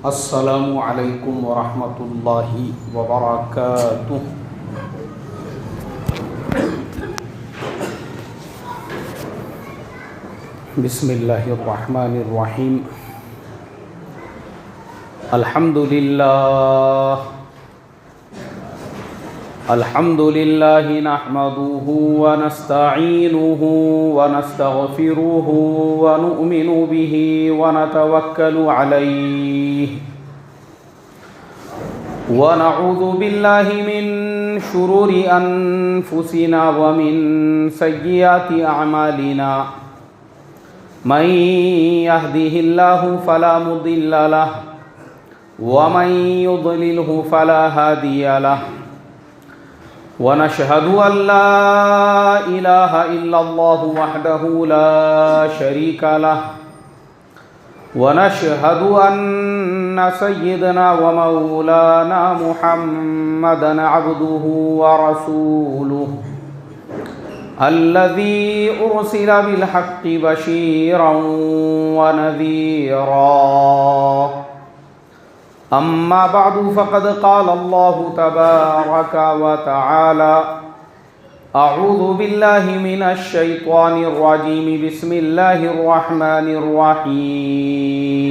अस्सलामु अलैकुम वरहमतुल्लाहि वबरकातुह। बिस्मिल्लाहिर्रहमानिर्रहीम। अल्हम्दुलिल्लाहि नहमदुहु व नस्तईनुहु व नस्तगफिरुहु व नु'मिनु बिही व नतवक्कलु अलैहि व नऊज़ु बिल्लाहि मिन शुरूरि अनफुसिना व मिन सय्यिआति अअमालिना। मन यहदिहिल्लाहु फला मुदिल्ल लहु व मन युद्लिलहु फला हादिय लहु। व नशहदु अल्ला इलाहा इल्लल्लाहु वहदहु ला शरीका लहु व नशहदु अन्ना सय्यिदना व मौलाना मुहम्मदन अब्दुहु व रसूलुहु अल्लज़ी उरसिला बिल हक्कि बशीरन व नज़ीरा। अम्मा बअदु फ़क़द क़ाल अल्लाहु तबारक व तआला अऊज़ु बिल्लाहि मिनश शैतानिर रजीम। बिस्मिल्लाहिर रहमानिर रहीम।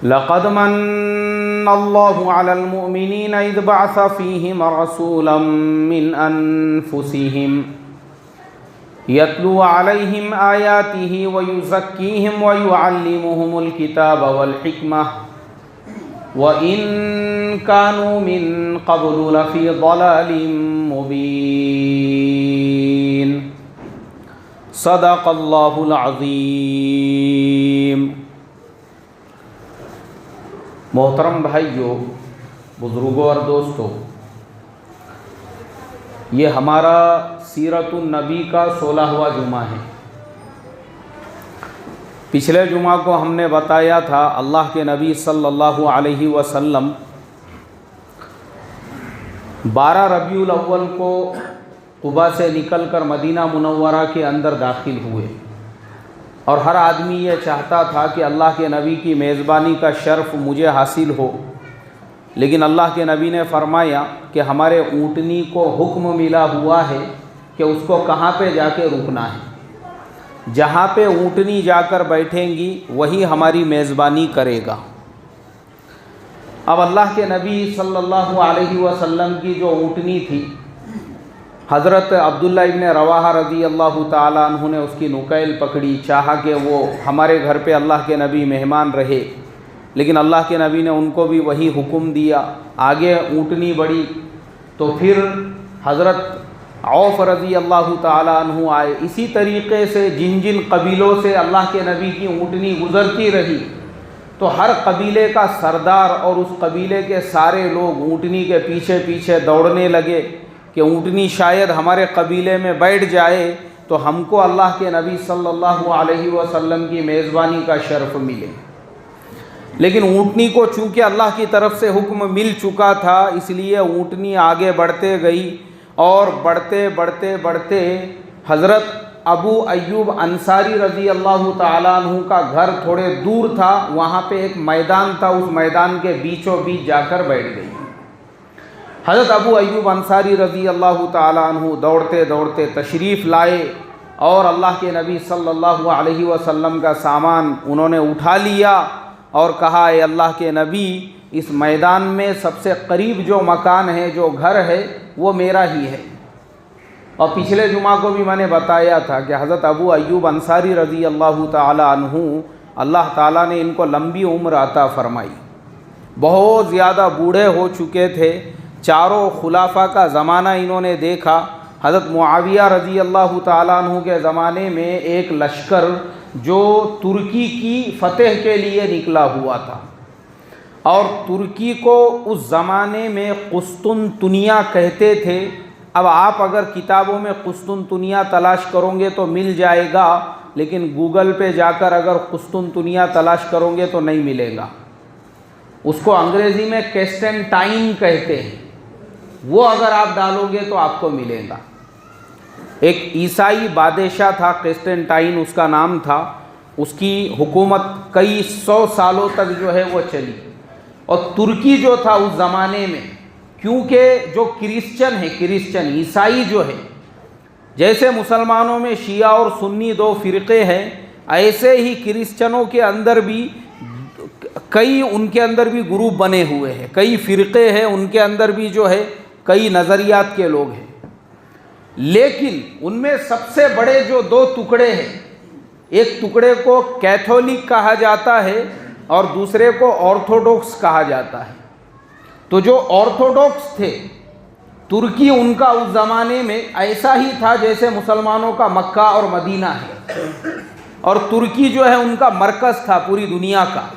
लक़द मन्ना अल्लाहु अलल मुअमिनीना इज़ बअस फ़ीहिम रसूलन मिन अनफुसिहिम यत्लू अलैहिम आयातिही व युज़क्कीहिम व युअल्लिमुहुमुल किताब वल हिकमह व इन कानू मिन क़ब्लु लफ़ी ज़लालिम मुबीन। सदक़ल्लाहुल अज़ीम। मोहतरम भाइयों, बुज़ुर्गों और दोस्तों, ये हमारा सीरतुन नबी का 16वां जुमा है। पिछले जुमा को हमने बताया था अल्लाह के नबी सल्लल्लाहु अलैहि वसल्लम 12 रबीउल अव्वल को कुबा से निकलकर मदीना मुनव्वरा के अंदर दाखिल हुए और हर आदमी ये चाहता था कि अल्लाह के नबी की मेज़बानी का शर्फ़ मुझे हासिल हो। लेकिन अल्लाह के नबी ने फरमाया कि हमारे ऊँटनी को हुक्म मिला हुआ है कि उसको कहाँ पे जाके रुकना है। जहाँ पे ऊँटनी जाकर बैठेंगी वही हमारी मेज़बानी करेगा। अब अल्लाह के नबी सल्लल्लाहु अलैहि वसल्लम की जो ऊँटनी थी, हज़रत अब्दुल्ला इब्न रवाहा रज़ी अल्लाह ताला अन्हु ने उसकी नुकैल पकड़ी, चाहा कि वो हमारे घर पे अल्लाह के नबी मेहमान रहे। लेकिन अल्लाह के नबी ने उनको भी वही हुक्म दिया। आगे ऊँटनी बढ़ी तो फिर हज़रत औफ़ रज़ी अल्लाह ताला अन्हु आए। इसी तरीक़े से जिन जिन कबीलों से अल्लाह के नबी की ऊँटनी गुज़रती रही तो हर कबीले का सरदार और उस कबीले के सारे लोग ऊँटनी के पीछे पीछे दौड़ने लगे कि ऊँटनी शायद हमारे कबीले में बैठ जाए तो हमको अल्लाह के नबी सल्लल्लाहु अलैहि वसल्लम की मेज़बानी का शर्फ़ मिले। लेकिन ऊँटनी को चूँकि अल्लाह की तरफ से हुक्म मिल चुका था, इसलिए ऊँटनी आगे बढ़ते गई और बढ़ते बढ़ते बढ़ते हज़रत अबू अय्यूब अंसारी रज़ी अल्लाह ताला अन्हु का घर थोड़े दूर था। वहाँ पे एक मैदान था, उस मैदान के बीचों बीच जाकर बैठ गई। हज़रत अबू अय्यूब अंसारी रज़ी अल्लाह ताला अन्हु दौड़ते दौड़ते तशरीफ़ लाए और अल्लाह के नबी सल्लल्लाहु अलैहि वसल्लम का सामान उन्होंने उठा लिया और कहा, ए अल्लाह के नबी, इस मैदान में सबसे करीब जो मकान है, जो घर है, वो मेरा ही है। और पिछले जुमा को भी मैंने बताया था कि हज़रत अबू अय्यूब अंसारी रज़ी अल्लाह ताला अन्हु, अल्लाह ताला ने इनको लंबी उम्र अता फ़रमाई। बहुत ज़्यादा बूढ़े हो चुके थे। चारों खुलाफा का ज़माना इन्होंने देखा। हज़रत मुआविया रज़ी अल्लाह ताला अन्हु के ज़माने में एक लश्कर जो तुर्की की फ़तेह के लिए निकला हुआ था और तुर्की को उस ज़माने में कुस्तुनतुनिया कहते थे। अब आप अगर किताबों में कुस्तुनतुनिया तलाश करोगे तो मिल जाएगा, लेकिन गूगल पे जाकर अगर कुस्तुनतुनिया तलाश करोगे तो नहीं मिलेगा। उसको अंग्रेज़ी में कैस्टेंटाइन कहते हैं। वो अगर आप डालोगे तो आपको मिलेगा। एक ईसाई बादशाह था, कैस्टेंटाइन उसका नाम था। उसकी हुकूमत कई 100 सालों तक जो है वो चली। और तुर्की जो था उस ज़माने में, क्योंकि जो क्रिश्चन ईसाई जो है, जैसे मुसलमानों में शिया और सुन्नी 2 फ़िरक़े हैं, ऐसे ही क्रिश्चनों के अंदर भी कई, उनके अंदर भी ग्रुप बने हुए हैं, कई फ़िरक़े हैं, उनके अंदर भी जो है कई नज़रियात के लोग हैं। लेकिन उनमें सबसे बड़े जो 2 टुकड़े हैं, एक टुकड़े को कैथोलिक कहा जाता है और दूसरे को ऑर्थोडॉक्स कहा जाता है। तो जो ऑर्थोडॉक्स थे, तुर्की उनका उस ज़माने में ऐसा ही था जैसे मुसलमानों का मक्का और मदीना है, और तुर्की जो है उनका मरकज़ था पूरी दुनिया का।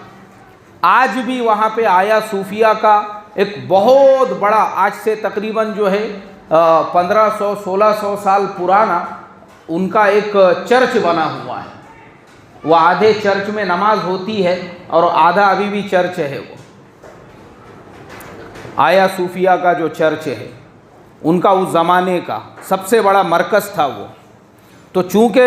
आज भी वहाँ पे आया सूफिया का एक बहुत बड़ा, आज से तकरीबन जो है 1500-1600 साल पुराना उनका एक चर्च बना हुआ है। वो आधे चर्च में नमाज होती है और आधा अभी भी चर्च है। वो आया सूफिया का जो चर्च है उनका उस ज़माने का सबसे बड़ा मरकज़ था वो। तो चूँकि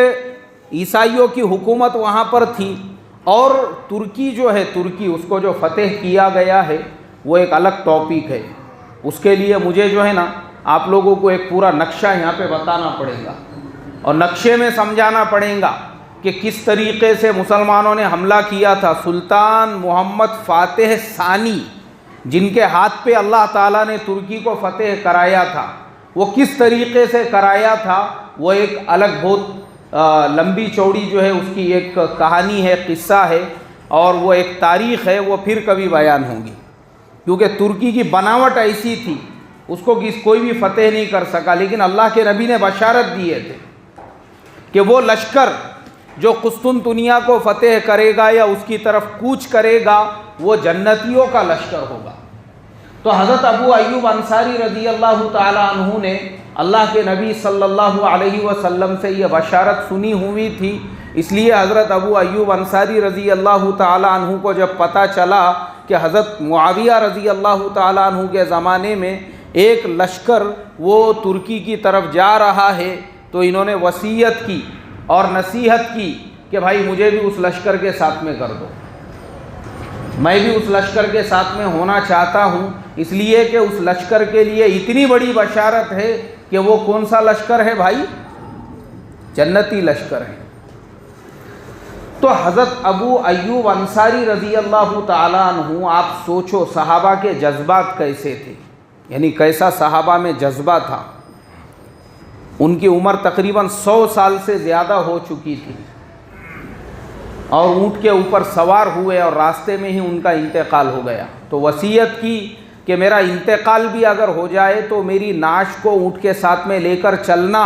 ईसाइयों की हुकूमत वहाँ पर थी, और तुर्की जो है, तुर्की उसको जो फतेह किया गया है वो एक अलग टॉपिक है। उसके लिए मुझे जो है ना आप लोगों को एक पूरा नक्शा यहाँ पे बताना पड़ेगा, और नक्शे में समझाना पड़ेगा कि किस तरीक़े से मुसलमानों ने हमला किया था। सुल्तान मोहम्मद फ़ातेह सानी, जिनके हाथ पे अल्लाह ताला ने तुर्की को फ़तेह कराया था, वो किस तरीक़े से कराया था वो एक अलग बहुत लंबी चौड़ी जो है उसकी एक कहानी है, किस्सा है, और वो एक तारीख़ है, वो फिर कभी बयान होगी। क्योंकि तुर्की की बनावट ऐसी थी, उसको कोई भी फतेह नहीं कर सका। लेकिन अल्लाह के नबी ने बशारत दिए थे कि वो लश्कर जो कुस्तुनतुनिया को फतेह करेगा या उसकी तरफ कूच करेगा, वो जन्नतियों का लश्कर होगा। तो हज़रत अबू अय्यूब अंसारी रज़ी अल्लाह ताला अन्हु ने अल्लाह के नबी सल्लल्लाहु अलैहि वसल्लम से ये बशारत सुनी हुई थी। इसलिए हज़रत अबू अय्यूब अंसारी रज़ी अल्लाह ताला अन्हु को जब पता चला कि हज़रत मुआविया रज़ी अल्लाह ताला अन्हु के ज़माने में एक लश्कर वो तुर्की की तरफ जा रहा है, तो इन्होंने वसीयत की और नसीहत की कि भाई मुझे भी उस लश्कर के साथ में कर दो, मैं भी उस लश्कर के साथ में होना चाहता हूँ। इसलिए कि उस लश्कर के लिए इतनी बड़ी बशारत है कि वो कौन सा लश्कर है भाई? जन्नती लश्कर है। तो हज़रत अबू अय्यूब अंसारी रज़ी अल्लाह ताला अन्हु, आप सोचो सहाबा के जज्बात कैसे थे, यानी कैसा सहाबा में जज्बा था। उनकी उम्र तकरीबन 100 साल से ज़्यादा हो चुकी थी, और ऊँट के ऊपर सवार हुए और रास्ते में ही उनका इंतकाल हो गया। तो वसीयत की कि मेरा इंतकाल भी अगर हो जाए तो मेरी नाश को ऊँट के साथ में लेकर चलना,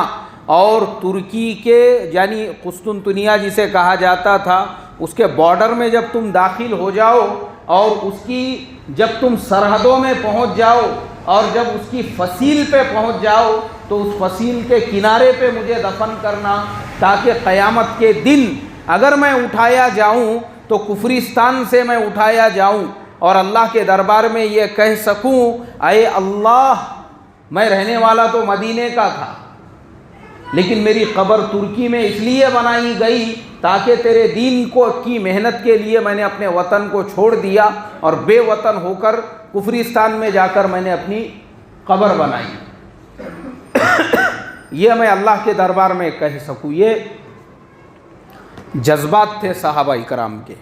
और तुर्की के यानी कुस्तुनतुनिया जिसे कहा जाता था उसके बॉर्डर में जब तुम दाखिल हो जाओ और उसकी जब तुम सरहदों में पहुंच जाओ और जब उसकी फसील पे पहुंच जाओ तो उस फसील के किनारे पे मुझे दफन करना, ताकि क़यामत के दिन अगर मैं उठाया जाऊं तो कुफरिस्तान से मैं उठाया जाऊं और अल्लाह के दरबार में ये कह सकूं, अये अल्लाह, मैं रहने वाला तो मदीने का था लेकिन मेरी कब्र तुर्की में इसलिए बनाई गई ताकि तेरे दीन को की मेहनत के लिए मैंने अपने वतन को छोड़ दिया और बेवतन होकर कुफरिस्तान में जाकर मैंने अपनी कब्र बनाई। ये मैं अल्लाह के दरबार में कह सकूं। ये जज्बात थे सहाबा इकराम के।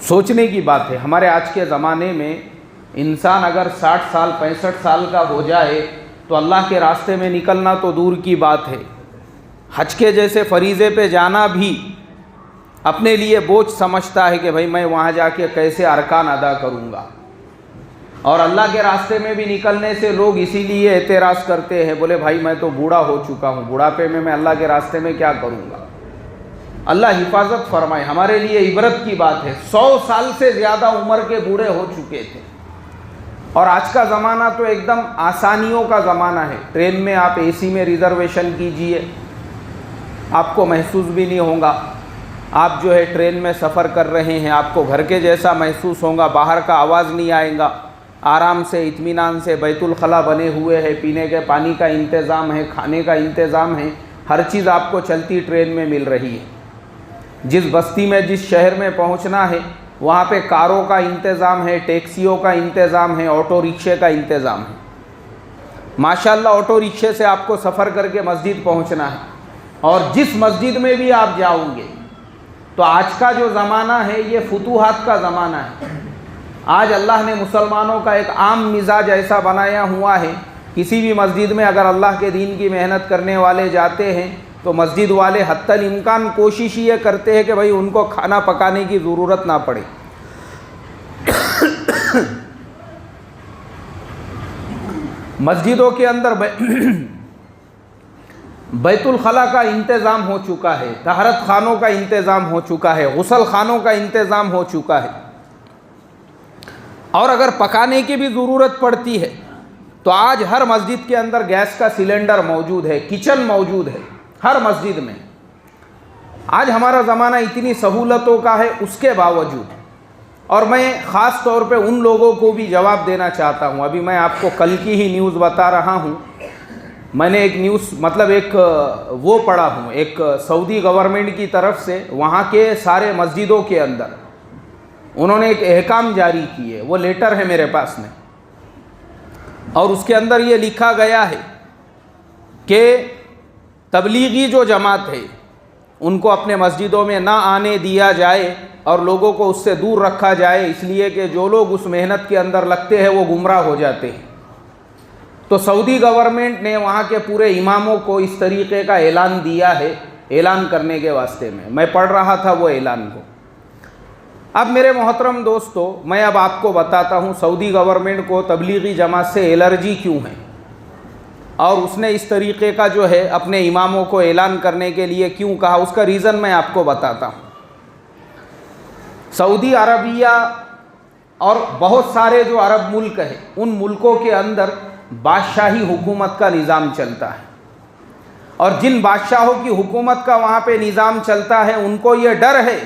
सोचने की बात है, हमारे आज के ज़माने में इंसान अगर 60 साल 65 साल का हो जाए तो अल्लाह के रास्ते में निकलना तो दूर की बात है, हज के जैसे फरीज़े पे जाना भी अपने लिए बोझ समझता है कि भाई मैं वहाँ जाके कैसे अरकान अदा करूँगा। और अल्लाह के रास्ते में भी निकलने से लोग इसीलिए एतराज़ करते हैं, बोले भाई मैं तो बूढ़ा हो चुका हूँ, बुढ़ापे में मैं अल्लाह के रास्ते में क्या करूँगा। अल्लाह हिफाजत फरमाए, हमारे लिए इबरत की बात है। 100 साल से ज़्यादा उम्र के बूढ़े हो चुके थे और आज का ज़माना तो एकदम आसानियों का ज़माना है। ट्रेन में आप एसी में रिज़र्वेशन कीजिए, आपको महसूस भी नहीं होगा। आप जो है ट्रेन में सफ़र कर रहे हैं, आपको घर के जैसा महसूस होगा, बाहर का आवाज़ नहीं आएगा। आराम से इत्मीनान से बैतुल खला बने हुए हैं, पीने के पानी का इंतज़ाम है, खाने का इंतज़ाम है, हर चीज़ आपको चलती ट्रेन में मिल रही है। जिस बस्ती में, जिस शहर में पहुंचना है वहाँ पे कारों का इंतज़ाम है, टैक्सियों का इंतज़ाम है, ऑटो रिक्शे का इंतज़ाम है। माशाल्लाह ऑटो रिक्शे से आपको सफ़र करके मस्जिद पहुँचना है, और जिस मस्जिद में भी आप जाओगे तो आज का जो ज़माना है ये फुतूहात का ज़माना है। आज अल्लाह ने मुसलमानों का एक आम मिजाज ऐसा बनाया हुआ है, किसी भी मस्जिद में अगर अल्लाह के दीन की मेहनत करने वाले जाते हैं तो मस्जिद वाले हत्तल इम्कान कोशिश ये करते हैं कि भाई उनको खाना पकाने की ज़रूरत ना पड़े। मस्जिदों के अंदर बैतुल खला का इंतज़ाम हो चुका है, तहरत खानों का इंतज़ाम हो चुका है, गुसल खानों का इंतज़ाम हो चुका है। और अगर पकाने की भी ज़रूरत पड़ती है तो आज हर मस्जिद के अंदर गैस का सिलेंडर मौजूद है, किचन मौजूद है हर मस्जिद में। आज हमारा ज़माना इतनी सहूलतों का है, उसके बावजूद, और मैं ख़ास तौर पे उन लोगों को भी जवाब देना चाहता हूँ। अभी मैं आपको कल की ही न्यूज़ बता रहा हूँ। मैंने एक न्यूज़ मतलब एक वो पढ़ा हूँ, एक सऊदी गवर्नमेंट की तरफ से वहाँ के सारे मस्जिदों के अंदर उन्होंने एक अहकाम जारी किए, वो लेटर है मेरे पास में, और उसके अंदर ये लिखा गया है कि तबलीगी जो जमात है उनको अपने मस्जिदों में ना आने दिया जाए और लोगों को उससे दूर रखा जाए, इसलिए कि जो लोग उस मेहनत के अंदर लगते हैं वो गुमराह हो जाते हैं। तो सऊदी गवर्नमेंट ने वहाँ के पूरे इमामों को इस तरीक़े का ऐलान दिया है, ऐलान करने के वास्ते में मैं पढ़ रहा था वो ऐलान को। अब मेरे मोहतरम दोस्तों, मैं अब आपको बताता हूँ सऊदी गवर्नमेंट को तबलीगी जमात से एलर्जी क्यों है, और उसने इस तरीक़े का जो है अपने इमामों को ऐलान करने के लिए क्यों कहा, उसका रीज़न मैं आपको बताता हूँ। सऊदी अरबिया और बहुत सारे जो अरब मुल्क हैं उन मुल्कों के अंदर बादशाही हुकूमत का निज़ाम चलता है, और जिन बादशाहों की हुकूमत का वहाँ पे निज़ाम चलता है उनको ये डर है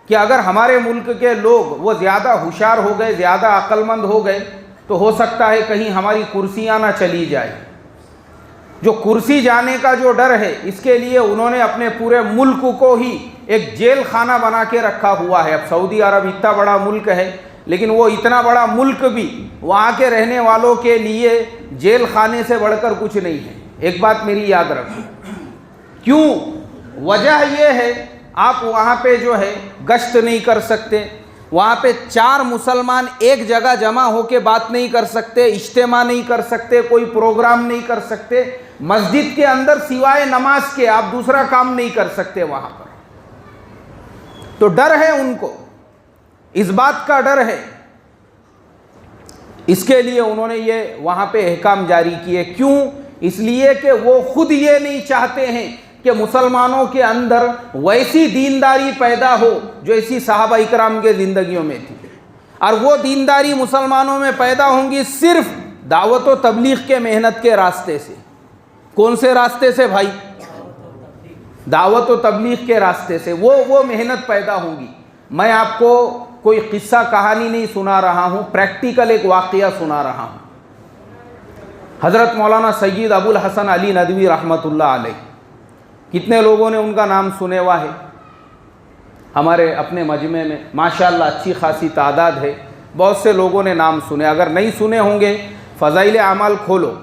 कि अगर हमारे मुल्क के लोग वो ज़्यादा होशियार हो गए, ज़्यादा अक्लमंद हो गए तो हो सकता है कहीं हमारी कुर्सियाँ ना चली जाए। जो कुर्सी जाने का जो डर है, इसके लिए उन्होंने अपने पूरे मुल्क को ही एक जेल खाना बना के रखा हुआ है। अब सऊदी अरब इतना बड़ा मुल्क है, लेकिन वो इतना बड़ा मुल्क भी वहाँ के रहने वालों के लिए जेल खाने से बढ़कर कुछ नहीं है। एक बात मेरी याद रखो, क्यों? वजह यह है आप वहाँ पे जो है गश्त नहीं कर सकते, वहाँ पे 4 मुसलमान एक जगह जमा होके बात नहीं कर सकते, इज्तिमा नहीं कर सकते, कोई प्रोग्राम नहीं कर सकते। मस्जिद के अंदर सिवाय नमाज के आप दूसरा काम नहीं कर सकते वहाँ पर। तो डर है उनको, इस बात का डर है, इसके लिए उन्होंने ये वहाँ पे अहकाम जारी किए। क्यों? इसलिए कि वो खुद ये नहीं चाहते हैं कि मुसलमानों के अंदर वैसी दीनदारी पैदा हो जो ऐसी सहाबा इकराम के ज़िंदगियों में थी, और वो दीनदारी मुसलमानों में पैदा होंगी सिर्फ दावत व तबलीग के मेहनत के रास्ते से। कौन से रास्ते से भाई? दावत व तबलीग के रास्ते से वो मेहनत पैदा होंगी। मैं आपको कोई किस्सा कहानी नहीं सुना रहा हूँ, प्रैक्टिकल एक वाक़या सुना रहा हूँ। हज़रत मौलाना सैयद अबुल हसन अली नदवी रहमतुल्लाह अलैह, कितने लोगों ने उनका नाम सुने हुआ है? हमारे अपने मजमे में माशाअल्लाह अच्छी खासी तादाद है, बहुत से लोगों ने नाम सुने। अगर नहीं सुने होंगे फ़ज़ाइल आमाल खोलो,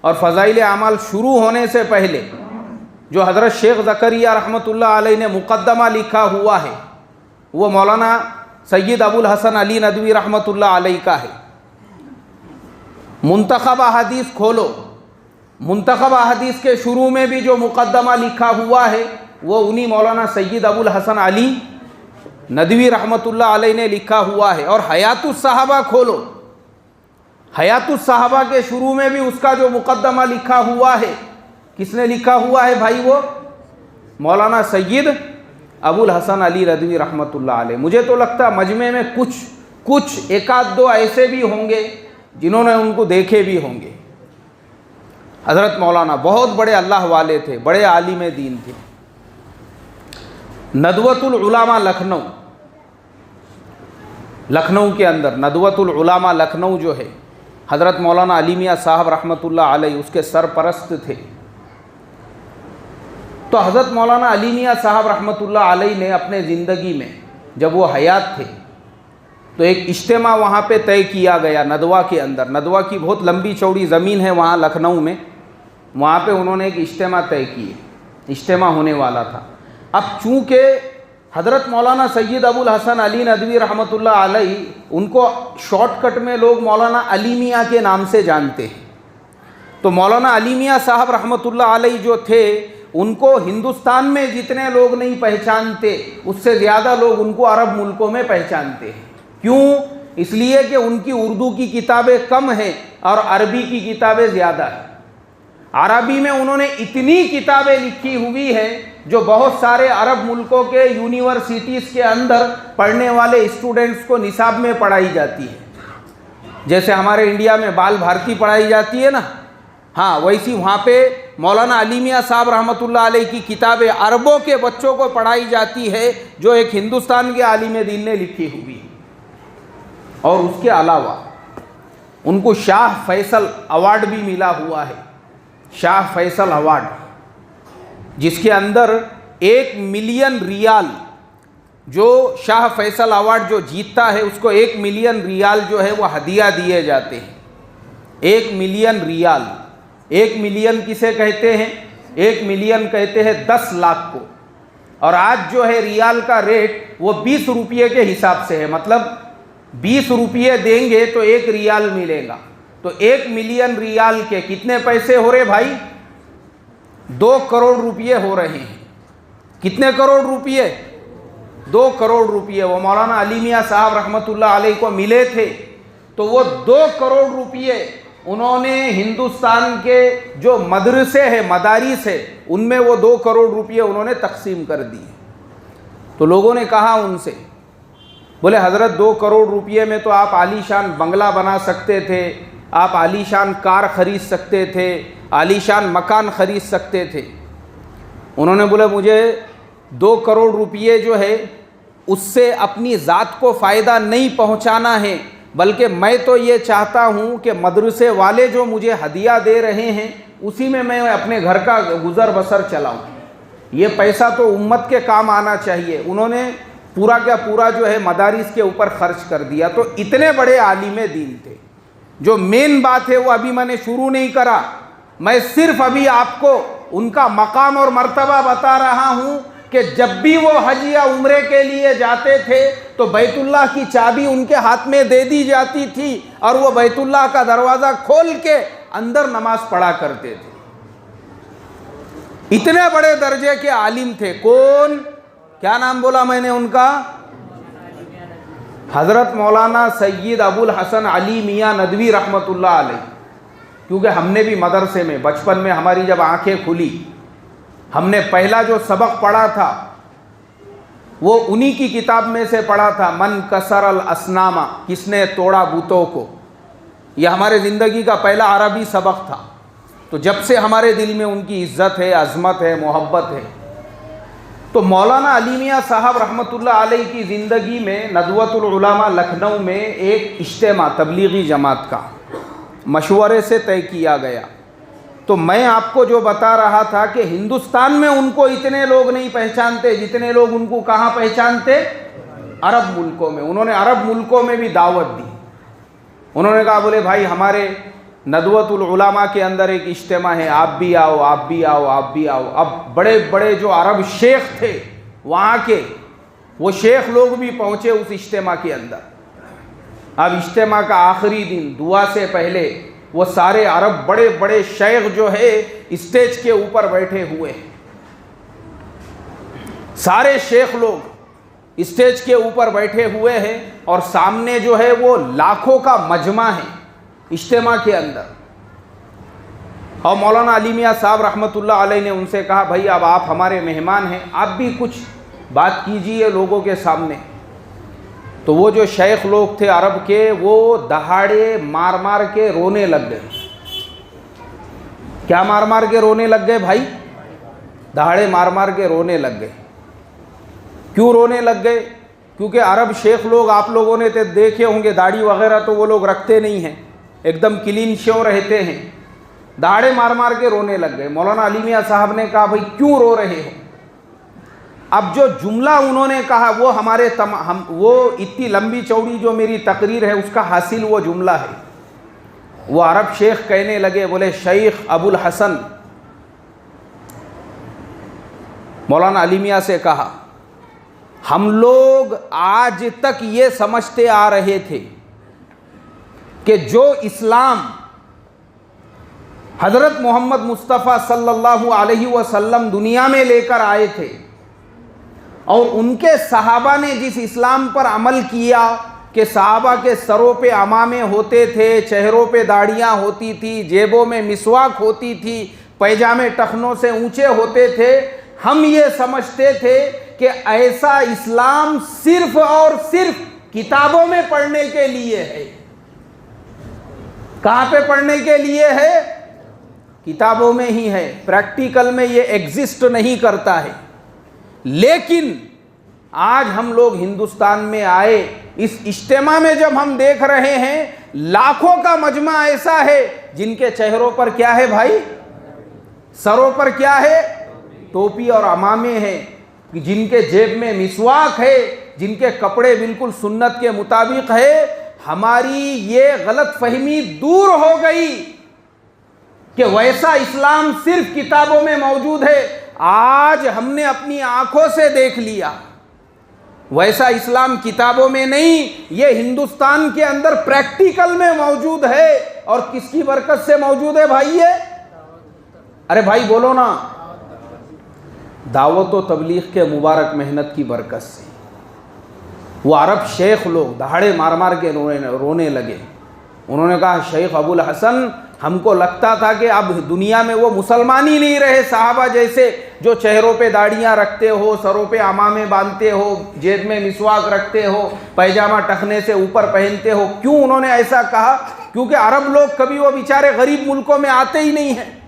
और फ़ज़ाइल आमाल शुरू होने से पहले जो हज़रत शेख ज़करिया रहमतुल्लाह अलैह ने मुक़द्दमा लिखा हुआ है वो मौलाना सैयद अबुल हसन अली नदवी रहमतुल्लाह अलैह का है। मुंतखब अहादीस खोलो, मुंतखब अहादीस के शुरू में भी जो मुक़द्दमा लिखा हुआ है वो उन्हीं मौलाना सैयद अबुल हसन अली नदवी रहमतुल्लाह अलैह ने लिखा हुआ है। और हयातुस सहाबा खोलो, हयातुस सहाबा के शुरू में भी उसका जो मुक़द्दमा लिखा हुआ है, किसने लिखा हुआ है भाई? वो मौलाना सैयद अबुल हसन अली नदवी रहमतुल्लाह अलैह। मुझे तो लगता है मजमे में कुछ एक आध दो ऐसे भी होंगे जिन्होंने उनको देखे भी होंगे। हज़रत मौलाना बहुत बड़े अल्लाह वाले थे, बड़े आलिम दीन थे। नदवतुल उलामा लखनऊ के अंदर नदवतुल उलामा लखनऊ जो है, हज़रत मौलाना अली मियाँ साहब रहमतुल्लाह अलैह उसके सरपरस्त थे। तो हज़रत मौलाना अली मियाँ साहब रहमतुल्लाह अलैह ने अपने ज़िंदगी में जब वो हयात थे तो एक इज्तिमा वहाँ पे तय किया गया नदवा के अंदर। नदवा की बहुत लंबी चौड़ी ज़मीन है वहाँ लखनऊ में, वहाँ पे उन्होंने एक इज्तिमा तय किए, इज्तिमा होने वाला था। अब चूँकि हज़रत मौलाना सैयद अबुल हसन अली नदवी रहमतुल्लाह अलैह उनको शॉर्टकट में लोग मौलाना अली मियाँ के नाम से जानते हैं, तो मौलाना अली मियाँ साहब रहमतुल्लाह अलैह जो थे उनको हिंदुस्तान में जितने लोग नहीं पहचानते उससे ज़्यादा लोग उनको अरब मुल्कों में पहचानते हैं। क्यों? इसलिए कि उनकी उर्दू की किताबें कम हैं और अरबी की किताबें ज़्यादा हैं। अरबी में उन्होंने इतनी किताबें लिखी हुई हैं जो बहुत सारे अरब मुल्कों के यूनिवर्सिटीज़ के अंदर पढ़ने वाले स्टूडेंट्स को निसाब में पढ़ाई जाती है। जैसे हमारे इंडिया में बाल भारती पढ़ाई जाती है ना, हाँ वैसी वहाँ पे मौलाना अली मियाँ साहब रहमतुल्लाह अलैह की किताबें अरबों के बच्चों को पढ़ाई जाती है जो एक हिंदुस्तान के आलिम दीन ने लिखी हुई है। और उसके अलावा उनको शाह फैसल अवार्ड भी मिला हुआ है, शाह फैसल अवार्ड, जिसके अंदर 1 मिलियन रियाल, जो शाह फैसल अवार्ड जो जीतता है उसको 1 मिलियन रियाल जो है वो हदिया दिए जाते हैं। 1 मिलियन रियाल, 1 मिलियन किसे कहते हैं? 1 मिलियन कहते हैं 10 लाख को। और आज जो है रियाल का रेट वो 20 रुपये के हिसाब से है, मतलब 20 रुपये देंगे तो 1 रियाल मिलेगा। तो 1 मिलियन रियाल के कितने पैसे हो रहे भाई? 2 करोड़ रुपये हो रहे हैं। कितने करोड़ रुपये? 2 करोड़ रुपये वो मौलाना अली मियाँ साहब रहमतुल्लाह अलैह को मिले थे। तो वो 2 करोड़ रुपये उन्होंने हिंदुस्तान के जो मदरसे हैं, मदारिस है, उनमें वो 2 करोड़ रुपये उन्होंने तकसीम कर दिए। तो लोगों ने कहा उनसे, बोले हज़रत 2 करोड़ रुपये में तो आप आलीशान बंगला बना सकते थे, आप आलीशान कार ख़रीद सकते थे, आलीशान मकान ख़रीद सकते थे। उन्होंने बोले मुझे 2 करोड़ रुपये जो है उससे अपनी ज़ात को फ़ायदा नहीं पहुंचाना है, बल्कि मैं तो ये चाहता हूं कि मदरसे वाले जो मुझे हदिया दे रहे हैं उसी में मैं अपने घर का गुज़र बसर चलाऊं। ये पैसा तो उम्मत के काम आना चाहिए। उन्होंने पूरा का पूरा जो है मदारिस के ऊपर खर्च कर दिया। तो इतने बड़े आलिम दीन थे। जो मेन बात है वो अभी मैंने शुरू नहीं करा, मैं सिर्फ अभी आपको उनका मकाम और मर्तबा बता रहा हूँ कि जब भी वो हज या उम्रे के लिए जाते थे तो बैतुल्लाह की चाबी उनके हाथ में दे दी जाती थी और वो बैतुल्लाह का दरवाज़ा खोल के अंदर नमाज पढ़ा करते थे। इतने बड़े दर्जे के आलिम थे। कौन? क्या नाम बोला मैंने उनका? हज़रत मौलाना सैयद अबुल हसन अली मियाँ नदवी रहमतुल्लाह अलैह। क्योंकि हमने भी मदरसे में बचपन में हमारी जब आंखें खुली, हमने पहला जो सबक पढ़ा था वो उन्हीं की किताब में से पढ़ा था, मन कसरल असनामा, किसने तोड़ा बुतों को। यह हमारे ज़िंदगी का पहला अरबी सबक था। तो जब से हमारे दिल में उनकी इज़्ज़त है, अज़मत है, मोहब्बत है। तो मौलाना अली मियाँ साहब रहमतुल्लाह अलैह की ज़िंदगी में नदवतुल उलमा लखनऊ में एक इज्तिमा तबलीगी जमात का मशवरे से तय किया गया। तो मैं आपको जो बता रहा था कि हिंदुस्तान में उनको इतने लोग नहीं पहचानते जितने लोग उनको कहाँ पहचानते? अरब मुल्कों में। उन्होंने अरब मुल्कों में भी दावत दी। उन्होंने कहा बोले भाई हमारे नदवतुल उलमा के अंदर एक इज्तिमा है, आप भी आओ, आप भी आओ, आप भी आओ। अब बड़े बड़े जो अरब शेख थे वहाँ के, वो शेख लोग भी पहुँचे उस इज्तिमा के अंदर। अब इज्तिमा का आखिरी दिन दुआ से पहले वो सारे अरब बड़े बड़े शेख जो है स्टेज के ऊपर बैठे हुए हैं। सारे शेख लोग स्टेज के ऊपर बैठे हुए हैं और सामने जो है वो लाखों का मजमा है इज्तिमा के अंदर। और मौलाना अली मियाँ साहब रहमतुल्लाह अलैह ने उनसे कहा भाई अब आप हमारे मेहमान हैं, आप भी कुछ बात कीजिए लोगों के सामने। तो वो जो शेख लोग थे अरब के, वो दहाड़े मार मार के रोने लग गए। क्या मार मार के रोने लग गए भाई? दहाड़े मार मार के रोने लग गए। क्यों रोने लग गए? क्योंकि अरब शेख लोग, आप लोगों ने तो देखे होंगे, दाढ़ी वगैरह तो वो लोग रखते नहीं हैं, एकदम क्लीन शेव रहते हैं। दहाड़े मार मार के रोने लग गए। मौलाना अली मियाँ साहब ने कहा भाई क्यों रो रहे हो? अब जो जुमला उन्होंने कहा वो वो इतनी लंबी चौड़ी जो मेरी तकरीर है उसका हासिल वो जुमला है। वो अरब शेख कहने लगे, बोले शेख अबुल हसन मौलाना अली मियाँ से कहा, हम लोग आज तक ये समझते आ रहे थे कि जो इस्लाम हज़रत मोहम्मद मुस्तफ़ा सल्लल्लाहु अलैहि वसल्लम दुनिया में लेकर आए थे और उनके सहाबा ने जिस इस्लाम पर अमल किया कि सहाबा के सरों पे अमामे होते थे, चेहरों पे दाढ़ियाँ होती थी, जेबों में मिसवाक होती थी, पैजामे टखनों से ऊंचे होते थे, हम ये समझते थे कि ऐसा इस्लाम सिर्फ और सिर्फ किताबों में पढ़ने के लिए है। कहाँ पे पढ़ने के लिए है? किताबों में ही है, प्रैक्टिकल में ये एग्जिस्ट नहीं करता है। लेकिन आज हम लोग हिंदुस्तान में आए, इस इज्तिमा में जब हम देख रहे हैं लाखों का मजमा ऐसा है जिनके चेहरों पर क्या है भाई? सरों पर क्या है? टोपी और अमामे हैं, जिनके जेब में मिसवाक है, जिनके कपड़े बिल्कुल सुन्नत के मुताबिक है। हमारी ये गलत फहमी दूर हो गई कि वैसा इस्लाम सिर्फ किताबों में मौजूद है। आज हमने अपनी आंखों से देख लिया वैसा इस्लाम किताबों में नहीं, ये हिंदुस्तान के अंदर प्रैक्टिकल में मौजूद है। और किसकी बरकत से मौजूद है भाई ये? अरे भाई बोलो ना। दावत व तबलीग के मुबारक मेहनत की बरकत से वो अरब शेख लोग दहाड़े मार मार के रोने लगे। उन्होंने कहा, शेख अबुल हसन, हमको लगता था कि अब दुनिया में वो मुसलमान ही नहीं रहे साहबा जैसे, जो चेहरों पे दाढ़ियाँ रखते हो, सरों पे अमामे बांधते हो, जेब में मिसवाक रखते हो, पैजामा टखने से ऊपर पहनते हो। क्यों उन्होंने ऐसा कहा? क्योंकि अरब लोग कभी वो बेचारे गरीब मुल्कों में आते ही नहीं हैं।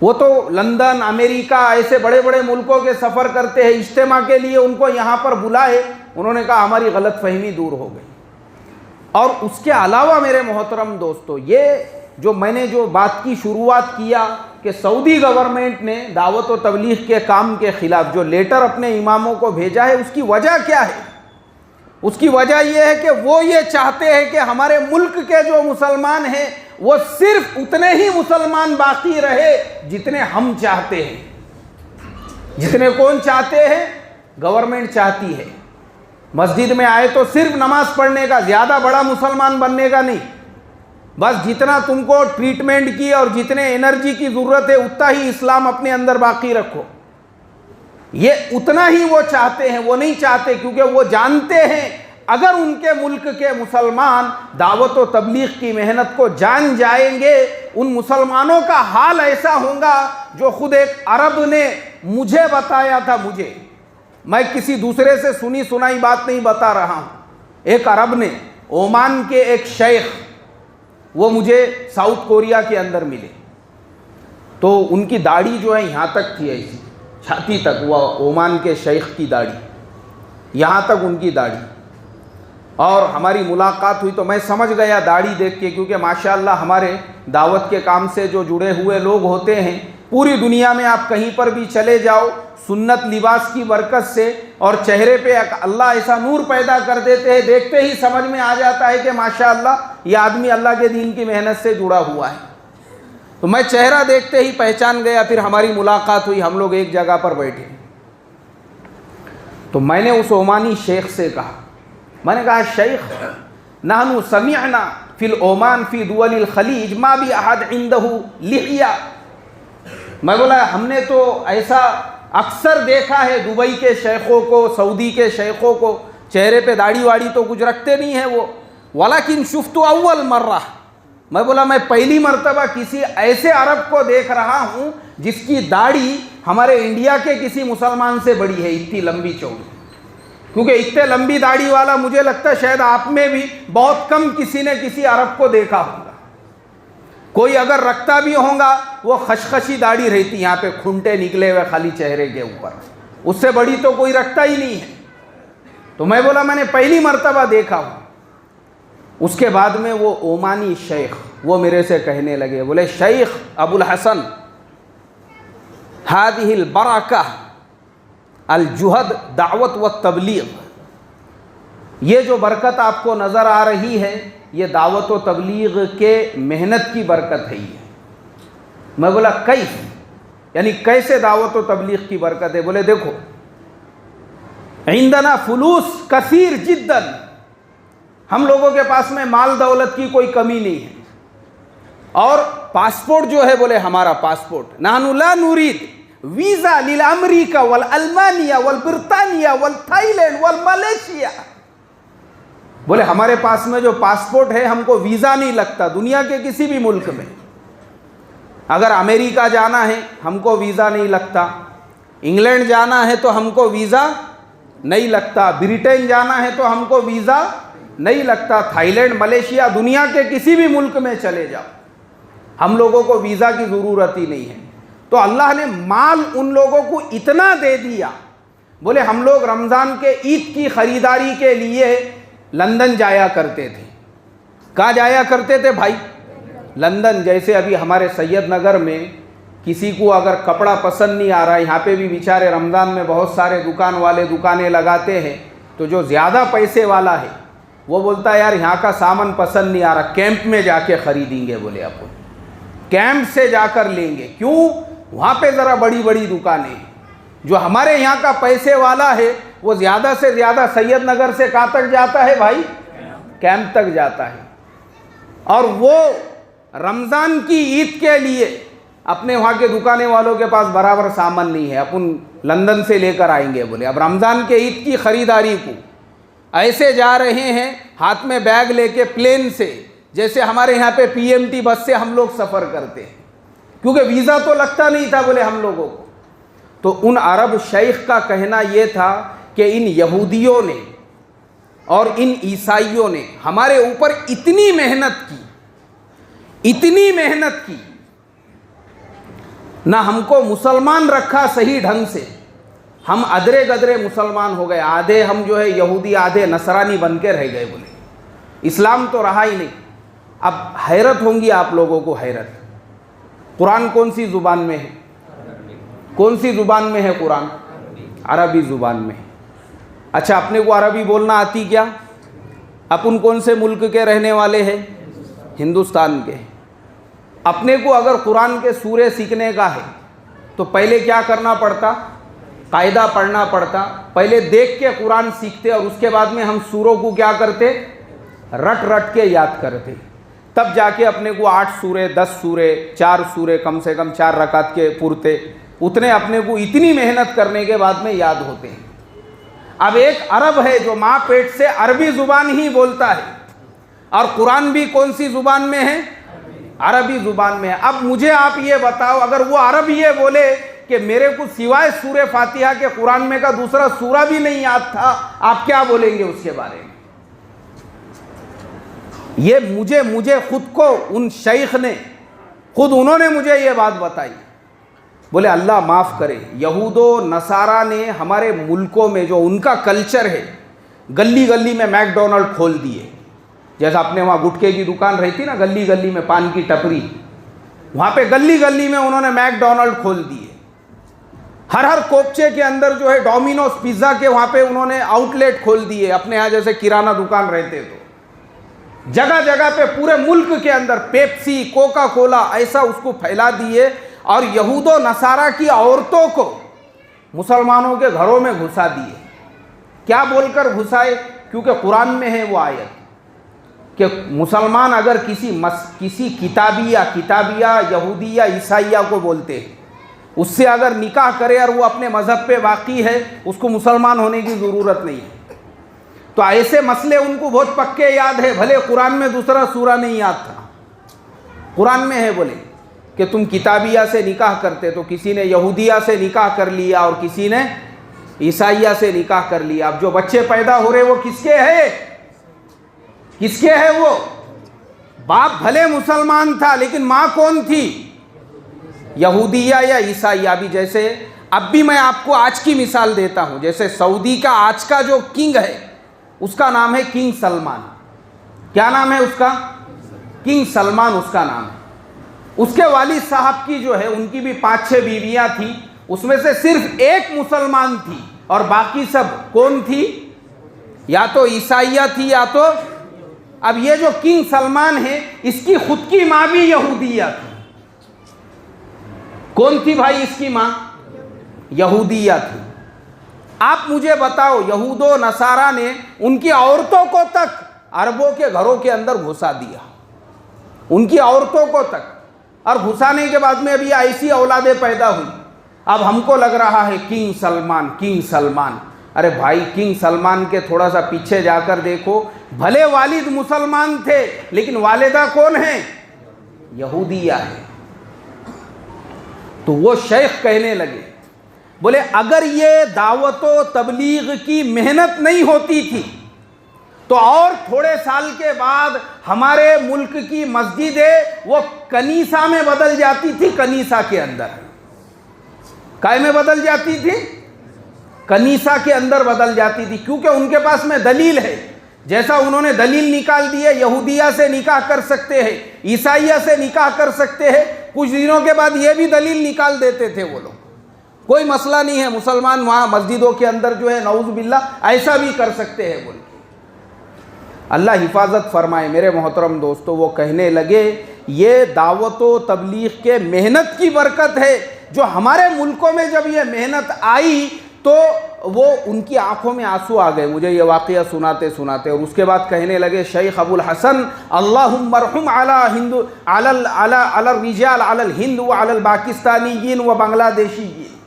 वो तो लंदन, अमेरिका ऐसे बड़े बड़े मुल्कों के सफ़र करते हैं। इज्तिमा के लिए उनको यहाँ पर बुलाए, उन्होंने कहा हमारी गलत फहमी दूर हो गई। और उसके अलावा मेरे मोहतरम दोस्तों, ये जो मैंने जो बात की शुरुआत किया कि सऊदी गवर्नमेंट ने दावत व तबलीग के काम के ख़िलाफ़ जो लेटर अपने इमामों को भेजा है, उसकी वजह क्या है? उसकी वजह यह है कि वो ये चाहते हैं कि हमारे मुल्क के जो मुसलमान हैं वो सिर्फ उतने ही मुसलमान बाकी रहे जितने हम चाहते हैं। जितने कौन चाहते हैं? गवर्नमेंट चाहती है। मस्जिद में आए तो सिर्फ नमाज पढ़ने का, ज़्यादा बड़ा मुसलमान बनने का नहीं। बस जितना तुमको ट्रीटमेंट की और जितने एनर्जी की ज़रूरत है उतना ही इस्लाम अपने अंदर बाकी रखो। ये उतना ही वो चाहते हैं। वो नहीं चाहते, क्योंकि वो जानते हैं अगर उनके मुल्क के मुसलमान दावत व तबलीग की मेहनत को जान जाएंगे, उन मुसलमानों का हाल ऐसा होगा जो खुद एक अरब ने मुझे बताया था। मैं किसी दूसरे से सुनी सुनाई बात नहीं बता रहा हूँ। एक अरब ने, ओमान के एक शेख, वो मुझे साउथ कोरिया के अंदर मिले। तो उनकी दाढ़ी जो है यहाँ तक थी, ऐसी छाती तक। वह ओमान के शेख की दाढ़ी यहाँ तक उनकी दाढ़ी। और हमारी मुलाकात हुई तो मैं समझ गया दाढ़ी देख के, क्योंकि माशाअल्लाह हमारे दावत के काम से जो जुड़े हुए लोग होते हैं, पूरी दुनिया में आप कहीं पर भी चले जाओ, सुन्नत लिबास की बरकत से और चेहरे पे अल्लाह ऐसा नूर पैदा कर देते हैं, देखते ही समझ में आ जाता है कि माशाअल्लाह ये आदमी अल्लाह के दीन की मेहनत से जुड़ा हुआ है। तो मैं चेहरा देखते ही पहचान गया। फिर हमारी मुलाकात हुई, हम लोग एक जगह पर बैठे। तो मैंने उस ओमानी शेख से कहा, मैंने कहा, शेख, नहनु समिअना फिल ओमान फी दुवलिल खलीज मा भी अहद इंदहु लिहिया। मैं बोला, हमने तो ऐसा अक्सर देखा है दुबई के शेखों को, सऊदी के शेखों को, चेहरे पे दाढ़ी वाड़ी तो कुछ रखते नहीं है वो। वलाकिन शुफ्तु अव्वल मर्रा, मैं बोला मैं पहली मर्तबा किसी ऐसे अरब को देख रहा हूँ जिसकी दाढ़ी हमारे इंडिया के किसी मुसलमान से बड़ी है, इतनी लंबी चौड़ी। क्योंकि इतने लंबी दाढ़ी वाला मुझे लगता है शायद आप में भी बहुत कम किसी ने किसी अरब को देखा होगा। कोई अगर रखता भी होगा वो खशखशी दाढ़ी रहती, यहाँ पे खुंटे निकले हुए खाली चेहरे के ऊपर, उससे बड़ी तो कोई रखता ही नहीं है। तो मैं बोला मैंने पहली मर्तबा देखा हूँ। उसके बाद में वो ओमानी शेख वो मेरे से कहने लगे, बोले शेख अबुल हसन, हादिहिल बरका अल जुहद दावत व तबलीग, ये जो बरकत आपको नज़र आ रही है ये दावत व तबलीग के मेहनत की बरकत है ये। मैं बोला कैफ, यानी कैसे दावत व तबलीग की बरकत है? बोले देखो, इंदना फुलूस कसीर जिद्दन, हम लोगों के पास में माल दौलत की कोई कमी नहीं है, और पासपोर्ट जो है, बोले हमारा पासपोर्ट, नाहनु ला नुरीद वीज़ा लिल अमरीका वल अल्मानिया वल ब्रितानिया वल थाईलैंड वल मलेशिया, बोले हमारे पास में जो पासपोर्ट है हमको वीज़ा नहीं लगता दुनिया के किसी भी मुल्क में। अगर अमेरिका जाना है हमको वीज़ा नहीं लगता, इंग्लैंड जाना है तो हमको वीज़ा नहीं लगता, ब्रिटेन जाना है तो हमको वीज़ा नहीं लगता, थाईलैंड मलेशिया दुनिया के किसी भी मुल्क में चले जाओ, हम लोगों को वीज़ा की ज़रूरत ही नहीं है। तो अल्लाह ने माल उन लोगों को इतना दे दिया, बोले हम लोग रमज़ान के ईद की ख़रीदारी के लिए लंदन जाया करते थे। कहाँ जाया करते थे भाई? लंदन। जैसे अभी हमारे सैयद नगर में किसी को अगर कपड़ा पसंद नहीं आ रहा है, यहाँ पे भी बेचारे रमज़ान में बहुत सारे दुकान वाले दुकानें लगाते हैं, तो जो ज़्यादा पैसे वाला है वो बोलता है यार यहाँ का सामान पसंद नहीं आ रहा, कैंप में जाके ख़रीदेंगे, बोले अपन कैंप से जाकर लेंगे। क्यों? वहाँ पे ज़रा बड़ी बड़ी दुकानें हैं। जो हमारे यहाँ का पैसे वाला है वो ज़्यादा से ज़्यादा सैयद नगर से कहाँ तक जाता है भाई? कैंप तक जाता है। और वो रमज़ान की ईद के लिए अपने वहाँ के दुकाने वालों के पास बराबर सामान नहीं है, अपन लंदन से लेकर आएंगे, बोले अब रमज़ान के ईद की ख़रीदारी को ऐसे जा रहे हैं हाथ में बैग लेके प्लेन से, जैसे हमारे यहाँ पे PMT बस से हम लोग सफ़र करते हैं, क्योंकि वीज़ा तो लगता नहीं था बोले हम लोगों को। तो उन अरब शेख का कहना ये था कि इन यहूदियों ने और इन ईसाइयों ने हमारे ऊपर इतनी मेहनत की, ना हमको मुसलमान रखा सही ढंग से, हम अदरे गदरे मुसलमान हो गए, आधे हम जो है यहूदी आधे नसरानी बन के रह गए, बोले इस्लाम तो रहा ही नहीं। अब हैरत होंगी आप लोगों को, हैरत, कुरान कौन सी ज़ुबान में है? कौन सी ज़ुबान में है कुरान? अरबी ज़ुबान में। अच्छा, अपने को अरबी बोलना आती क्या? अपन कौन से मुल्क के रहने वाले हैं? हिंदुस्तान के। अपने को अगर कुरान के सूरे सीखने का है तो पहले क्या करना पड़ता? कायदा पढ़ना पड़ता। पहले देख के कुरान सीखते और उसके बाद में हम सूरों को क्या करते? रट रट के याद करते। तब जाके अपने को 8 सूरे, 10 सूरे, 4 सूरे, कम से कम 4 रकात के पुरते, उतने अपने को इतनी मेहनत करने के बाद में याद होते हैं। अब एक अरब है जो माँ पेट से अरबी ज़ुबान ही बोलता है, और कुरान भी कौन सी ज़ुबान में है? अरबी ज़ुबान में है। अब मुझे आप ये बताओ, अगर वो अरब ये बोले कि मेरे को सिवाय सूरे फातिहा के कुरान में का दूसरा सूरा भी नहीं याद था, आप क्या बोलेंगे उसके बारे में? ये मुझे खुद को उन शेख ने खुद उन्होंने मुझे ये बात बताई। बोले अल्लाह माफ़ करे, यहूदो नसारा ने हमारे मुल्कों में जो उनका कल्चर है, गली गली में मैकडोनल्ड खोल दिए। जैसा अपने वहाँ गुटखे की दुकान रहती ना, गली गली में पान की टपरी, वहाँ पे गली गली में उन्होंने मैकडोनल्ड खोल दिए। हर कोपचे के अंदर जो है डोमिनोज पिज़्ज़ा के वहाँ पे उन्होंने आउटलेट खोल दिए। अपने यहाँ जैसे किराना दुकान रहते तो जगह जगह पे पूरे मुल्क के अंदर पेप्सी, कोका कोला ऐसा उसको फैला दिए, और यहूदो नसारा की औरतों को मुसलमानों के घरों में घुसा दिए। क्या बोलकर घुसाए? क्योंकि कुरान में है वो आयत कि मुसलमान अगर किसी किताबिया यहूदी या ईसाइया को बोलते हैं, उससे अगर निकाह करे और वो अपने मज़हब पे बाकी है, उसको मुसलमान होने की ज़रूरत नहीं है। तो ऐसे मसले उनको बहुत पक्के याद है, भले कुरान में दूसरा सूरा नहीं याद था। कुरान में है बोले कि तुम किताबिया से निकाह करते, तो किसी ने यहूदिया से निकाह कर लिया और किसी ने ईसाइया से निकाह कर लिया। अब जो बच्चे पैदा हो रहे वो किसके हैं? किसके हैं वो? बाप भले मुसलमान था लेकिन माँ कौन थी? यहूदिया या ईसाइया। भी जैसे अब भी मैं आपको आज की मिसाल देता हूँ, जैसे सऊदी का आज का जो किंग है उसका नाम है किंग सलमान। क्या नाम है उसका? किंग सलमान उसका नाम है। उसके वालिद साहब की जो है उनकी भी 5-6 बीवियां थी, उसमें से सिर्फ एक मुसलमान थी और बाकी सब कौन थी? या तो ईसाइया थी या तो, अब ये जो किंग सलमान है इसकी खुद की मां भी यहूदिया थी। कौन थी भाई इसकी मां? यहूदिया थी। आप मुझे बताओ, यहूदो नसारा ने उनकी औरतों को तक अरबों के घरों के अंदर घुसा दिया, उनकी औरतों को तक, और घुसाने के बाद में अभी ऐसी औलादें पैदा हुई। अब हमको लग रहा है किंग सलमान, किंग सलमान। अरे भाई, किंग सलमान के थोड़ा सा पीछे जाकर देखो, भले वालिद मुसलमान थे लेकिन वालिदा कौन है? यहूदिया है। तो वो शेख कहने लगे, बोले अगर ये दावतो तबलीग की मेहनत नहीं होती थी तो और थोड़े साल के बाद हमारे मुल्क की मस्जिदें वो कनीसा में बदल जाती थी। कनीसा के अंदर काय में बदल जाती थी? कनीसा के अंदर बदल जाती थी, क्योंकि उनके पास में दलील है। जैसा उन्होंने दलील निकाल दी है, यहूदिया से निकाह कर सकते हैं, ईसाइया से निकाह कर सकते हैं, कुछ दिनों के बाद ये भी दलील निकाल देते थे वो लोग। कोई मसला नहीं है, मुसलमान वहाँ मस्जिदों के अंदर जो है नऊज़ बिल्लाह ऐसा भी कर सकते हैं बोल के। अल्लाह हिफाजत फरमाए। मेरे मोहतरम दोस्तों, वो कहने लगे ये दावतो तबलीग के मेहनत की बरकत है, जो हमारे मुल्कों में जब ये मेहनत आई तो वो उनकी आंखों में आंसू आ गए मुझे ये वाक़या सुनाते सुनाते। और उसके बाद कहने लगे, शेख अबुल हसन अल्लाहुम्मा मरहुम अला हिंदू अलल अला अलल रिजाल अलल हिंद व अलल पाकिस्तानीयीन व बांग्लादेशीयीन।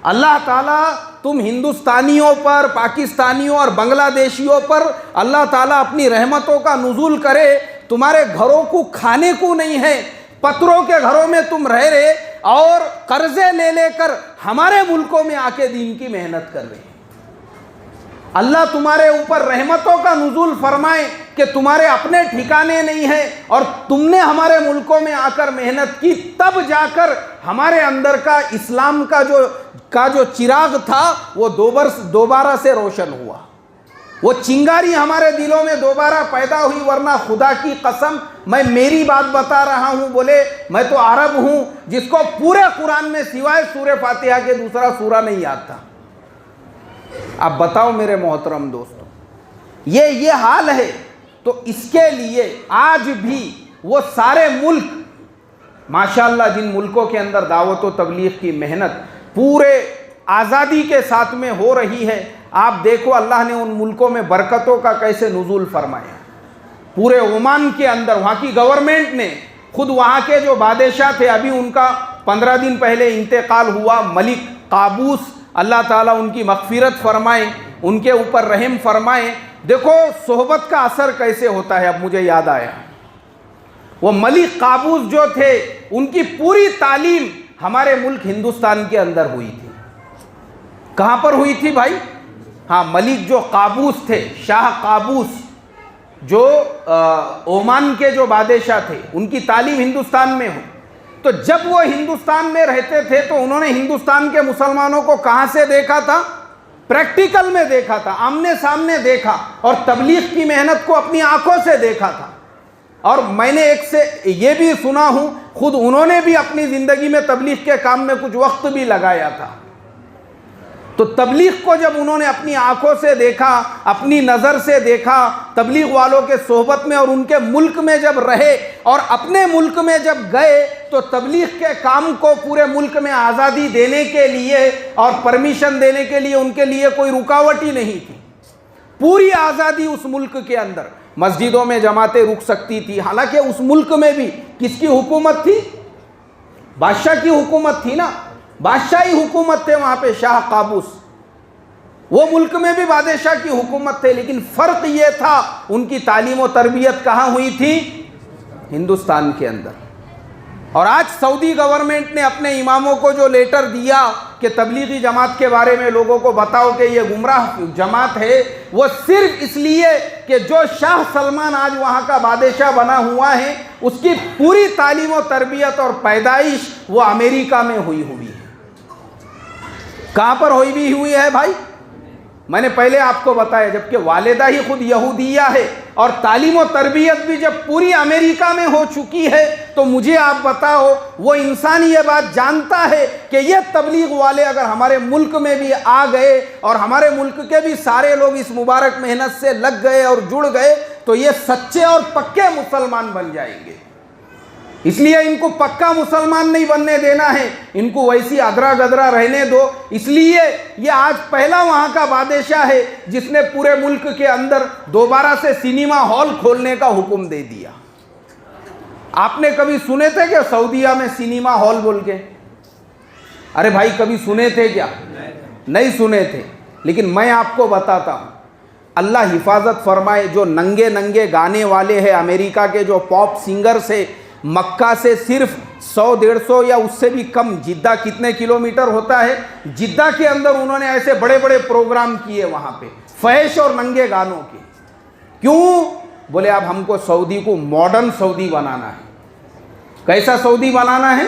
अल्लाह ताला तुम हिंदुस्तानियों पर, पाकिस्तानियों और बांग्लादेशियों पर अल्लाह ताला अपनी रहमतों का नुज़ूल करे। तुम्हारे घरों को खाने को नहीं है, पत्थरों के घरों में तुम रह रहे और कर्जे ले लेकर हमारे मुल्कों में आके दीन की मेहनत कर रहे हैं। अल्लाह तुम्हारे ऊपर रहमतों का नुज़ूल फरमाए कि तुम्हारे अपने ठिकाने नहीं है और तुमने हमारे मुल्कों में आकर मेहनत की, तब जाकर हमारे अंदर का इस्लाम का जो चिराग था वो दोबारा से रोशन हुआ। वो चिंगारी हमारे दिलों में दोबारा पैदा हुई। वरना खुदा की कसम, मैं मेरी बात बता रहा हूँ, बोले मैं तो अरब हूँ जिसको पूरे कुरान में सिवाय सूरह फातिहा के दूसरा सूरा नहीं आता। अब बताओ मेरे मोहतरम दोस्तों, ये हाल है। तो इसके लिए आज भी वो सारे मुल्क माशाअल्लाह, जिन मुल्कों के अंदर दावत व तबलीग की मेहनत पूरे आज़ादी के साथ में हो रही है, आप देखो अल्लाह ने उन मुल्कों में बरकतों का कैसे नुज़ूल फरमाया। पूरे ओमान के अंदर वहाँ की गवर्नमेंट ने खुद, वहाँ के जो बादशाह थे, अभी उनका 15 दिन पहले इंतकाल हुआ, मलिक काबूस, अल्लाह ताला उनकी मग़फ़िरत फरमाए, उनके ऊपर रहम फरमाए। देखो सोहबत का असर कैसे होता है। अब मुझे याद आया, वो मलिक काबूस जो थे, उनकी पूरी तालीम हमारे मुल्क हिंदुस्तान के अंदर हुई थी। कहाँ पर हुई थी भाई? हाँ, मलिक जो काबूस थे, शाह काबूस, जो ओमान के जो बादशाह थे, उनकी तालीम हिंदुस्तान में हो। तो जब वो हिंदुस्तान में रहते थे तो उन्होंने हिंदुस्तान के मुसलमानों को कहाँ से देखा था? प्रैक्टिकल में देखा था, आमने सामने देखा, और तबलीग की मेहनत को अपनी आंखों से देखा था। और मैंने एक से ये भी सुना हूँ, खुद उन्होंने भी अपनी ज़िंदगी में तबलीग के काम में कुछ वक्त भी लगाया था। तो तबलीग को जब उन्होंने अपनी आंखों से देखा, अपनी नज़र से देखा, तबलीग वालों के सोहबत में और उनके मुल्क में जब रहे और अपने मुल्क में जब गए, तो तबलीग के काम को पूरे मुल्क में आज़ादी देने के लिए और परमिशन देने के लिए उनके लिए कोई रुकावट ही नहीं थी। पूरी आज़ादी उस मुल्क के अंदर, मस्जिदों में जमातें रुक सकती थी। हालांकि उस मुल्क में भी किसकी हुकूमत थी? बादशाह की हुकूमत थी ना, बादशाही हुकूमत थे वहाँ पे, शाह काबूस। वो मुल्क में भी बादशाह की हुकूमत थे, लेकिन फ़र्क ये था उनकी तालीम और तरबियत कहाँ हुई थी? हिंदुस्तान के अंदर। और आज सऊदी गवर्नमेंट ने अपने इमामों को जो लेटर दिया कि तबलीगी जमात के बारे में लोगों को बताओ कि ये गुमराह जमात है, वो सिर्फ इसलिए कि जो शाह सलमान आज वहाँ का बादशाह बना हुआ है, उसकी पूरी तालीम और तरबियत और पैदाइश वो अमेरिका में हुई है। कहाँ पर हुई है भाई? मैंने पहले आपको बताया, जबकि वालिदा ही खुद यहूदिया है और तालीम और तरबियत भी जब पूरी अमेरिका में हो चुकी है, तो मुझे आप बताओ वो इंसान ये बात जानता है कि ये तबलीग वाले अगर हमारे मुल्क में भी आ गए और हमारे मुल्क के भी सारे लोग इस मुबारक मेहनत से लग गए और जुड़ गए, तो ये सच्चे और पक्के मुसलमान बन जाएंगे। इसलिए इनको पक्का मुसलमान नहीं बनने देना है, इनको वैसी अदरा गदरा रहने दो। इसलिए ये आज पहला वहाँ का बादशाह है जिसने पूरे मुल्क के अंदर दोबारा से सिनेमा हॉल खोलने का हुक्म दे दिया। आपने कभी सुने थे क्या सऊदीया में सिनेमा हॉल बोल के? अरे भाई कभी सुने थे क्या? नहीं सुने थे। लेकिन मैं आपको बताता हूँ, अल्लाह हिफाजत फरमाए, जो नंगे नंगे गाने वाले हैं अमेरिका के, जो पॉप सिंगर्स है, मक्का से सिर्फ 100-150 या उससे भी कम, जिद्दा कितने किलोमीटर होता है, जिद्दा के अंदर उन्होंने ऐसे बड़े बड़े प्रोग्राम किए वहाँ पे फहश और नंगे गानों के। क्यों? बोले अब हमको सऊदी को मॉडर्न सऊदी बनाना है। कैसा सऊदी बनाना है?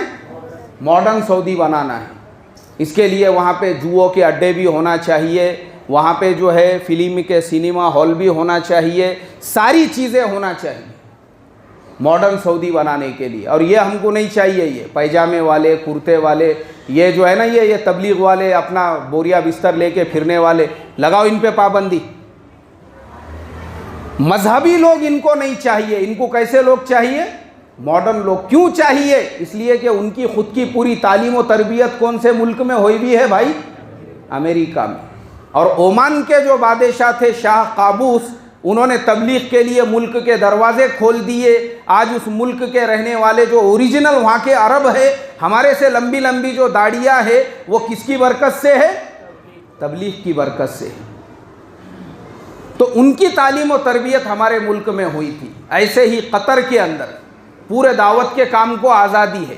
मॉडर्न सऊदी बनाना है। इसके लिए वहाँ पे जुओं के अड्डे भी होना चाहिए, वहाँ पे जो है फिल्म के सिनेमा हॉल भी होना चाहिए, सारी चीज़ें होना चाहिए मॉडर्न सऊदी बनाने के लिए। और ये हमको नहीं चाहिए ये पैजामे वाले, कुर्ते वाले, ये जो है ना ये तबलीग वाले अपना बोरिया बिस्तर लेके फिरने वाले, लगाओ इन पे पाबंदी। मजहबी लोग इनको नहीं चाहिए। इनको कैसे लोग चाहिए? मॉडर्न लोग। क्यों चाहिए? इसलिए कि उनकी खुद की पूरी तालीम और तरबियत कौन से मुल्क में हुई भी है भाई? अमेरिका में। और ओमान के जो बादशाह थे शाह काबूस, उन्होंने तबलीग के लिए मुल्क के दरवाजे खोल दिए। आज उस मुल्क के रहने वाले जो ओरिजिनल वहाँ के अरब है, हमारे से लंबी लंबी जो दाढ़ियाँ है, वो किसकी बरकत से है? तबलीग की बरकत से। तो उनकी तालीम और तरबियत हमारे मुल्क में हुई थी। ऐसे ही कतर के अंदर पूरे दावत के काम को आज़ादी है।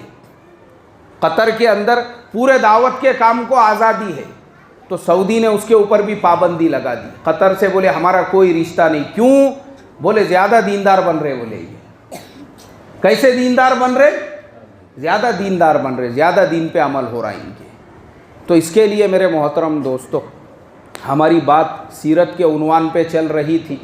कतर के अंदर पूरे दावत के काम को आज़ादी है, तो सऊदी ने उसके ऊपर भी पाबंदी लगा दी। कतर से बोले हमारा कोई रिश्ता नहीं। क्यों? बोले ज़्यादा दीनदार बन रहे। बोले ये कैसे दीनदार बन रहे? ज़्यादा दीनदार बन रहे, ज़्यादा दीन पे अमल हो रहा है इनके। तो इसके लिए मेरे मोहतरम दोस्तों, हमारी बात सीरत के उन्वान पे चल रही थी।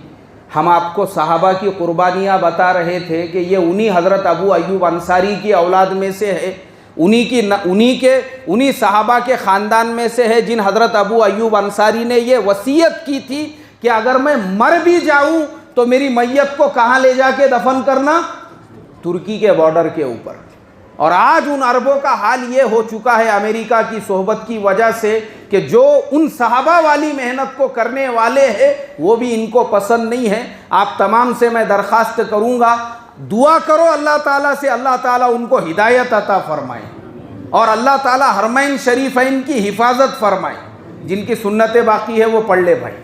हम आपको सहाबा की कुर्बानियाँ बता रहे थे कि ये उन्हीं हज़रत अबू अय्यूब अंसारी की औलाद में से है, उन्हीं सहाबा के ख़ानदान में से है जिन हज़रत अबू अय्यूब अंसारी ने ये वसीयत की थी कि अगर मैं मर भी जाऊं तो मेरी मैयत को कहाँ ले जाके दफन करना? तुर्की के बॉर्डर के ऊपर। और आज उन अरबों का हाल ये हो चुका है अमेरिका की सोहबत की वजह से कि जो उन सहाबा वाली मेहनत को करने वाले हैं वो भी इनको पसंद नहीं है। आप तमाम से मैं दरख्वास्त करूँगा, दुआ करो अल्लाह ताला से, अल्लाह ताला उनको हिदायत अता फरमाए और अल्लाह ताला हरमैन शरीफैन की हिफाजत फरमाए। जिनकी सुन्नतें बाकी है वो पढ़ ले भाई।